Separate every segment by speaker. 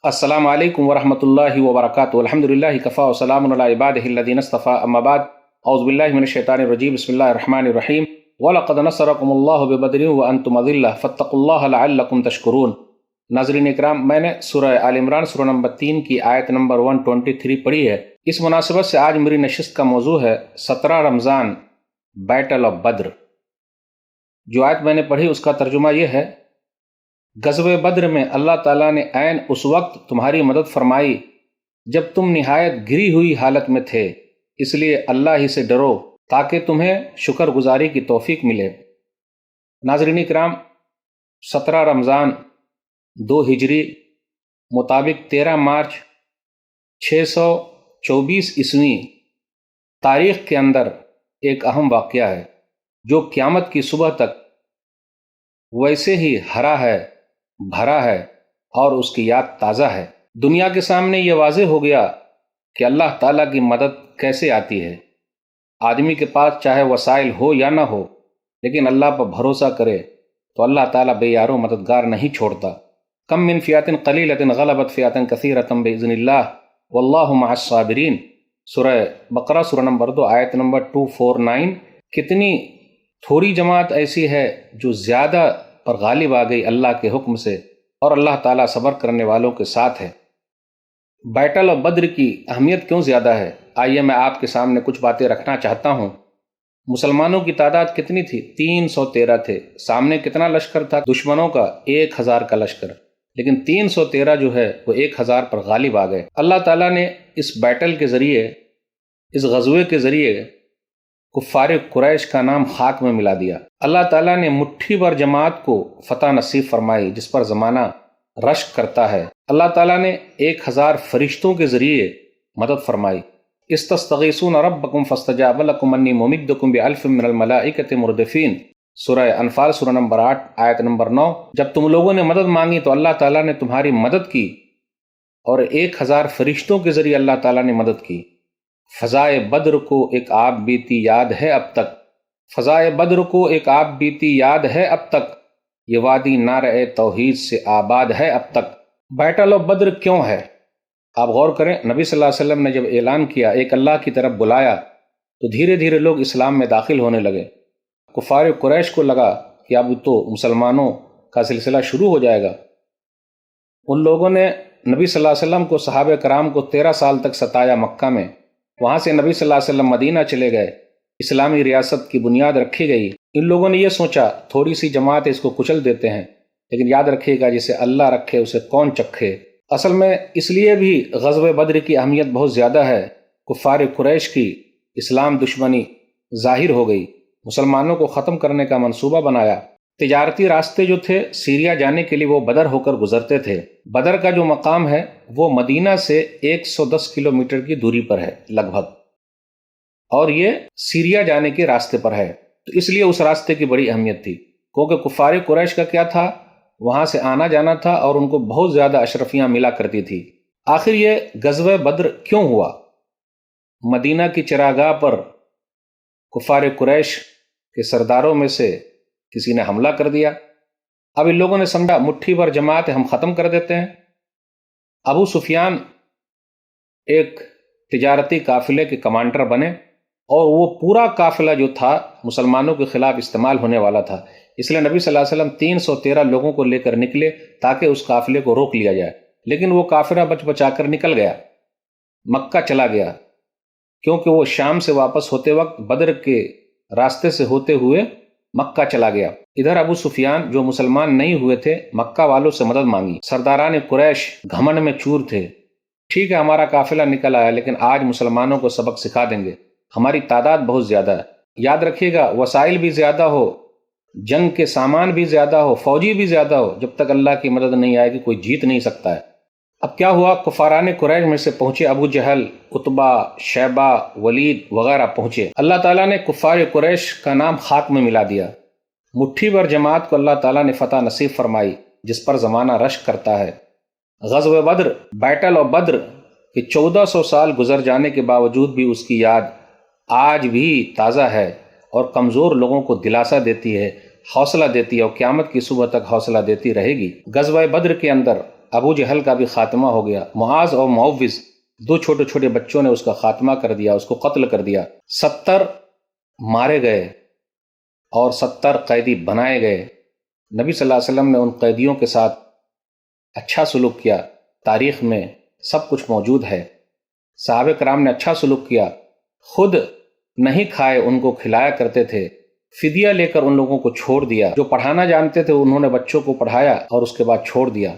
Speaker 1: السلام علیکم ورحمۃ اللہ وبرکاتہ الحمدللہ کفا وسلام علی عبادہ الذین اصطفیٰ اما بعد اعوذ باللہ من الشیطان الرجیم بسم اللہ الرحمن الرحیم وَلَقَدْ نَصَرَكُمُ اللَّهُ بِبَدْرٍ وَأَنْتُمْ أَذِلَّةٌ فَاتَّقُوا اللَّهَ لَعَلَّكُمْ تَشْكُرُونَ۔ ناظرین اکرام، میں نے سورہ آل عمران سورہ نمبر 3 کی آیت نمبر 123 پڑھی ہے۔ اس مناسبت سے آج میری نشست کا موضوع ہے 17 رمضان بیٹل آف بدر۔ جو آیت میں نے پڑھی اس کا ترجمہ یہ ہے: غزوہ بدر میں اللہ تعالیٰ نے عین اس وقت تمہاری مدد فرمائی جب تم نہایت گری ہوئی حالت میں تھے، اس لیے اللہ ہی سے ڈرو تاکہ تمہیں شکر گزاری کی توفیق ملے۔ ناظرین کرام، 17 رمضان 2 ہجری مطابق 13 مارچ 624 عیسوی تاریخ کے اندر ایک اہم واقعہ ہے جو قیامت کی صبح تک ویسے ہی ہرا ہے، بھرا ہے اور اس کی یاد تازہ ہے۔ دنیا کے سامنے یہ واضح ہو گیا کہ اللہ تعالیٰ کی مدد کیسے آتی ہے۔ آدمی کے پاس چاہے وسائل ہو یا نہ ہو، لیکن اللہ پر بھروسہ کرے تو اللہ تعالیٰ بے یارو مددگار نہیں چھوڑتا۔ کم من فئۃ قلیلۃ غلبت فئۃ کثیرۃ بإذن اللہ واللہ مع الصابرین، سورہ بقرہ سورہ نمبر 2 آیت نمبر 249۔ کتنی تھوڑی جماعت ایسی ہے جو زیادہ پر غالب آ گئی اللہ کے حکم سے، اور اللہ تعالیٰ صبر کرنے والوں کے ساتھ ہے۔ بیٹل آف بدر کی اہمیت کیوں زیادہ ہے؟ آئیے میں آپ کے سامنے کچھ باتیں رکھنا چاہتا ہوں۔ مسلمانوں کی تعداد کتنی تھی؟ 313 تھے۔ سامنے کتنا لشکر تھا دشمنوں کا؟ 1000 کا لشکر، لیکن 313 جو ہے وہ 1000 پر غالب آ گئے۔ اللہ تعالیٰ نے اس بیٹل کے ذریعے، اس غزوے کے ذریعے کفار قریش کا نام خاک میں ملا دیا۔ اللہ تعالیٰ نے مٹھی بھر جماعت کو فتح نصیب فرمائی جس پر زمانہ رشک کرتا ہے۔ اللہ تعالیٰ نے 1000 فرشتوں کے ذریعے مدد فرمائی۔ استستغیثون ربکم فاستجاب لکم انی ممدکم بألف من الملائکۃ مردفین، سورہ انفال سورہ نمبر 8 آیت نمبر 9۔ جب تم لوگوں نے مدد مانگی تو اللہ تعالیٰ نے تمہاری مدد کی، اور 1000 فرشتوں کے ذریعے اللہ تعالیٰ نے مدد کی۔ فضائے بدر کو ایک آب بیتی یاد ہے اب تک، فضائے بدر کو ایک آب بیتی یاد ہے اب تک، یہ وادی نعرہ توحید سے آباد ہے اب تک۔ بیٹل آف بدر کیوں ہے؟ آپ غور کریں، نبی صلی اللہ علیہ وسلم نے جب اعلان کیا، ایک اللہ کی طرف بلایا، تو دھیرے دھیرے لوگ اسلام میں داخل ہونے لگے۔ کفار قریش کو لگا کہ اب تو مسلمانوں کا سلسلہ شروع ہو جائے گا۔ ان لوگوں نے نبی صلی اللہ علیہ وسلم کو، صحابہ کرام کو 13 سال تک ستایا مکہ میں۔ وہاں سے نبی صلی اللہ علیہ وسلم مدینہ چلے گئے، اسلامی ریاست کی بنیاد رکھی گئی۔ ان لوگوں نے یہ سوچا تھوڑی سی جماعت ہے، اس کو کچل دیتے ہیں، لیکن یاد رکھیے گا جسے اللہ رکھے اسے کون چکھے۔ اصل میں اس لیے بھی غزوہ بدر کی اہمیت بہت زیادہ ہے۔ کفار قریش کی اسلام دشمنی ظاہر ہو گئی، مسلمانوں کو ختم کرنے کا منصوبہ بنایا۔ تجارتی راستے جو تھے سیریا جانے کے لیے وہ بدر ہو کر گزرتے تھے۔ بدر کا جو مقام ہے وہ مدینہ سے 110 کلومیٹر کی دوری پر ہے لگ بھگ، اور یہ سیریا جانے کے راستے پر ہے، تو اس لیے اس راستے کی بڑی اہمیت تھی، کیونکہ کفار قریش کا کیا تھا، وہاں سے آنا جانا تھا اور ان کو بہت زیادہ اشرفیاں ملا کرتی تھی۔ آخر یہ غزوہ بدر کیوں ہوا؟ مدینہ کی چراگاہ پر کفار قریش کے سرداروں میں سے کسی نے حملہ کر دیا۔ اب ان لوگوں نے سمجھا مٹھی بھر جماعت ہم ختم کر دیتے ہیں۔ ابو سفیان ایک تجارتی قافلے کے کمانڈر بنے، اور وہ پورا قافلہ جو تھا مسلمانوں کے خلاف استعمال ہونے والا تھا، اس لیے نبی صلی اللہ علیہ وسلم 313 لوگوں کو لے کر نکلے تاکہ اس قافلے کو روک لیا جائے، لیکن وہ قافلہ بچ بچا کر نکل گیا، مکہ چلا گیا، کیونکہ وہ شام سے واپس ہوتے وقت بدر کے راستے سے ہوتے ہوئے مکہ چلا گیا۔ ادھر ابو سفیان جو مسلمان نہیں ہوئے تھے، مکہ والوں سے مدد مانگی۔ سرداران قریش گھمنڈ میں چور تھے، ٹھیک ہے ہمارا قافلہ نکل آیا، لیکن آج مسلمانوں کو سبق سکھا دیں گے، ہماری تعداد بہت زیادہ ہے۔ یاد رکھیے گا، وسائل بھی زیادہ ہو، جنگ کے سامان بھی زیادہ ہو، فوجی بھی زیادہ ہو، جب تک اللہ کی مدد نہیں آئے گی کوئی جیت نہیں سکتا ہے۔ اب کیا ہوا، کفاران قریش میں سے پہنچے ابو جہل، عتبہ، شیبہ، ولید وغیرہ پہنچے۔ اللہ تعالیٰ نے کفار قریش کا نام خاک میں ملا دیا۔ مٹھی بھر جماعت کو اللہ تعالیٰ نے فتح نصیب فرمائی جس پر زمانہ رشک کرتا ہے۔ غزوہ بدر، بیٹل آف بدر کے 1400 سال گزر جانے کے باوجود بھی اس کی یاد آج بھی تازہ ہے، اور کمزور لوگوں کو دلاسا دیتی ہے، حوصلہ دیتی ہے، اور قیامت کی صبح تک حوصلہ دیتی رہے گی۔ غزوہ بدر کے اندر ابو جہل کا بھی خاتمہ ہو گیا، معاذ اور معوذ دو چھوٹے چھوٹے بچوں نے اس کا خاتمہ کر دیا، اس کو قتل کر دیا، 70 مارے گئے اور 70 قیدی بنائے گئے۔ نبی صلی اللہ علیہ وسلم نے ان قیدیوں کے ساتھ اچھا سلوک کیا، تاریخ میں سب کچھ موجود ہے۔ صحابہ کرام نے اچھا سلوک کیا، خود نہیں کھائے، ان کو کھلایا کرتے تھے، فدیہ لے کر ان لوگوں کو چھوڑ دیا۔ جو پڑھانا جانتے تھے انہوں نے بچوں کو پڑھایا اور اس کے بعد چھوڑ دیا،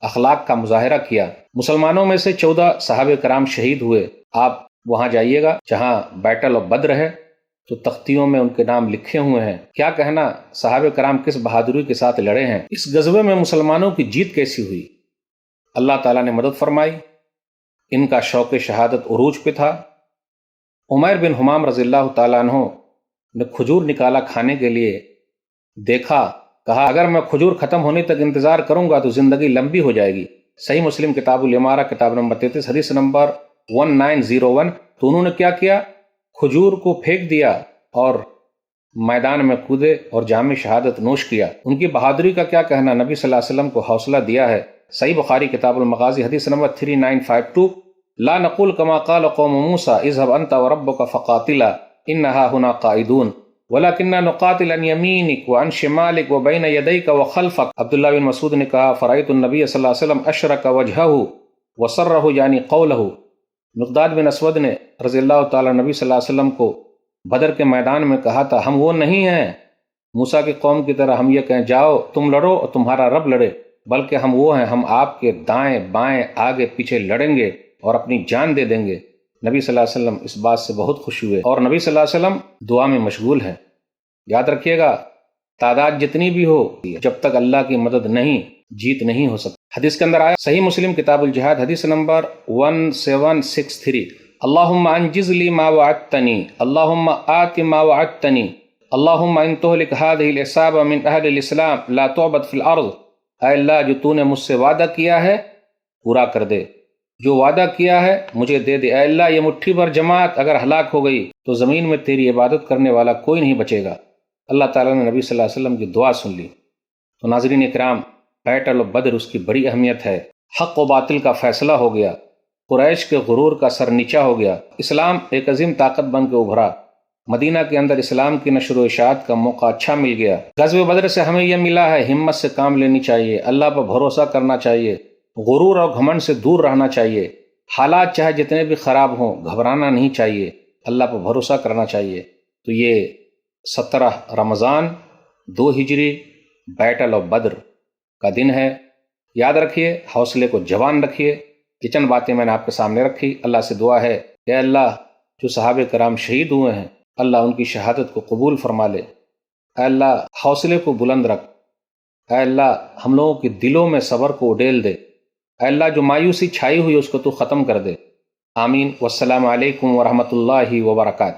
Speaker 1: اخلاق کا مظاہرہ کیا۔ مسلمانوں میں سے 14 صحابہ کرام شہید ہوئے۔ آپ وہاں جائیے گا جہاں بیٹل آف بدر ہے تو تختیوں میں ان کے نام لکھے ہوئے ہیں۔ کیا کہنا صحابہ کرام کس بہادری کے ساتھ لڑے ہیں۔ اس غزوے میں مسلمانوں کی جیت کیسی ہوئی؟ اللہ تعالیٰ نے مدد فرمائی، ان کا شوق شہادت عروج پہ تھا۔ عمیر بن حمام رضی اللہ تعالیٰ عنہ نے کھجور نکالا کھانے کے لیے، دیکھا، کہا اگر میں کھجور ختم ہونے تک انتظار کروں گا تو زندگی لمبی ہو جائے گی۔ صحیح مسلم کتاب الامارہ کتاب نمبر 33 حدیث نمبر 1901۔ تو انہوں نے کیا کیا؟ کھجور کو پھینک دیا اور میدان میں کودے اور جام شہادت نوش کیا۔ ان کی بہادری کا کیا کہنا، نبی صلی اللہ علیہ وسلم کو حوصلہ دیا ہے۔ صحیح بخاری کتاب المغازی حدیث نمبر 3952، لا نقول كما قال قوم موسى اذهب انت وربك فقاتلا انها هنا قاعدون ولكننا نقاتل عن يمينك وعن شمالك وبين يديك وخلفك۔ عبداللہ بن مسعود نے کہا فرأيت النبي صلی اللہ علیہ وسلم اشرق وجهه وسره یعنی قوله۔ مقداد بن اسود نے رضی اللہ تعالی نبی صلی اللہ علیہ وسلم کو بدر کے میدان میں کہا تھا ہم وہ نہیں ہیں موسیٰ کی قوم کی طرح ہم یہ کہیں جاؤ تم لڑو اور تمہارا رب لڑے، بلکہ ہم وہ ہیں، ہم آپ کے دائیں بائیں آگے پیچھے لڑیں گے اور اپنی جان دے دیں گے۔ نبی صلی اللہ علیہ وسلم اس بات سے بہت خوش ہوئے اور نبی صلی اللہ علیہ وسلم دعا میں مشغول ہیں۔ یاد رکھیے گا تعداد جتنی بھی ہو جب تک اللہ کی مدد نہیں، جیت نہیں ہو سکتی۔ حدیث کے اندر آیا صحیح مسلم کتاب الجہاد حدیث نمبر 1763، اللہم انجز لی ما وعدتنی، اللہم آت ما وعدتنی، اللہم ان تہلک هذه العصابہ من اہل الاسلام لا تعبد فی الارض۔ اے اللہ جو تو نے مجھ سے وعدہ کیا ہے پورا کر دے، جو وعدہ کیا ہے مجھے دے دے۔ اے اللہ یہ مٹھی بھر جماعت اگر ہلاک ہو گئی تو زمین میں تیری عبادت کرنے والا کوئی نہیں بچے گا۔ اللہ تعالیٰ نے نبی صلی اللہ علیہ وسلم کی دعا سن لی۔ تو ناظرین اکرام، بیٹل آف بدر اس کی بڑی اہمیت ہے۔ حق و باطل کا فیصلہ ہو گیا، قریش کے غرور کا سر نیچا ہو گیا، اسلام ایک عظیم طاقت بن کے ابھرا، مدینہ کے اندر اسلام کی نشر و اشاعت کا موقع اچھا مل گیا۔ غزوہ بدر سے ہمیں یہ ملا ہے ہمت سے کام لینی چاہیے، اللہ پر بھروسہ کرنا چاہیے، غرور اور گھمنڈ سے دور رہنا چاہیے، حالات چاہے جتنے بھی خراب ہوں گھبرانا نہیں چاہیے، اللہ پر بھروسہ کرنا چاہیے۔ تو یہ 17 رمضان 2 ہجری بیٹل آف بدر کا دن ہے۔ یاد رکھیے، حوصلے کو جوان رکھیے۔ یہ چند باتیں میں نے آپ کے سامنے رکھی۔ اللہ سے دعا ہے کہ اللہ جو صحابہ کرام شہید ہوئے ہیں اللہ ان کی شہادت کو قبول فرما لے۔ اے اللہ حوصلے کو بلند رکھ، اے اللہ ہم لوگوں کے دلوں میں صبر کو اڈیل دے، اے اللہ جو مایوسی چھائی ہوئی اس کو تو ختم کر دے۔ آمین۔ والسلام علیکم ورحمۃ اللہ وبرکاتہ۔